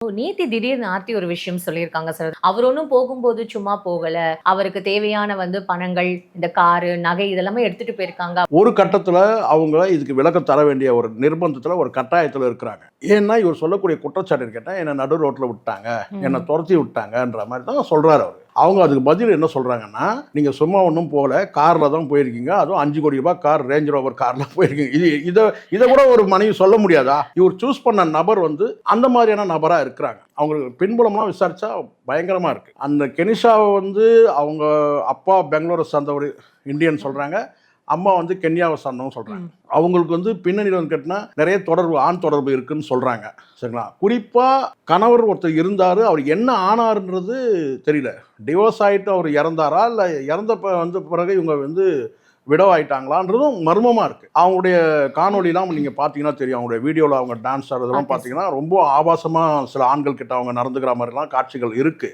நேத்தி திடீர்னு ஆர்த்தி ஒரு விஷயம் சொல்லியிருக்காங்க சார். அவர் ஒண்ணும் போகும்போது சும்மா போகல. அவருக்கு தேவையான பணங்கள், இந்த காரு, நகை இதெல்லாமே எடுத்துட்டு போயிருக்காங்க. ஒரு கட்டத்துல அவங்க இதுக்கு விளக்கம் தர வேண்டிய ஒரு நிர்பந்தத்துல, ஒரு கட்டாயத்துல இருக்கிறாங்க. ஏன்னா, இவர் சொல்லக்கூடிய குற்றச்சாட்டு கேட்டா, என்ன நடு ரோட்ல விட்டாங்க, என்ன துரத்தி விட்டாங்கன்ற மாதிரி தான் சொல்றாரு அவரு. அவங்க அதுக்கு பதில் என்ன சொல்றாங்கன்னா, நீங்க சும்மா ஒன்றும் போகல, கார்ல தான் போயிருக்கீங்க, அதுவும் 5 கோடி ரூபாய் கார், ரேஞ்ச் ரோவர் கார்ல போயிருக்கீங்க. இதை கூட ஒரு மனைவி சொல்ல முடியாதா? இவர் சூஸ் பண்ண நபர் அந்த மாதிரியான நபரா இருக்கிறாங்க. அவங்களுக்கு பின்புலம்லாம் விசாரிச்சா பயங்கரமா இருக்கு. அந்த கெனிஷாவை அவங்க அப்பா பெங்களூரை சார்ந்தவர் இந்தியன் சொல்றாங்க, அம்மா கென்யாவை சார்ந்தவங்க சொல்றாங்க. அவங்களுக்கு பின்னணியில் கேட்டினா நிறைய தொடர்பு, ஆண் தொடர்பு இருக்குன்னு சொல்றாங்க. சரிங்களா? குறிப்பா கணவர் ஒருத்தர் இருந்தாரு, அவர் என்ன ஆனாருன்றது தெரியல. டிவோர்ஸ் ஆயிட்டு அவர் இறந்தாரா, இல்ல இறந்த பிறகு இவங்க விடோ ஆயிட்டாங்களான்றதும் மர்மமா இருக்கு. அவங்களுடைய காணொலிலாம் நீங்க பாத்தீங்கன்னா தெரியும். அவங்களுடைய வீடியோல அவங்க டான்ஸ் ஆடுறதெல்லாம் பாத்தீங்கன்னா ரொம்ப ஆபாசமா சில ஆண்கள் கிட்ட அவங்க நடந்துக்கிற மாதிரிலாம் காட்சிகள் இருக்கு.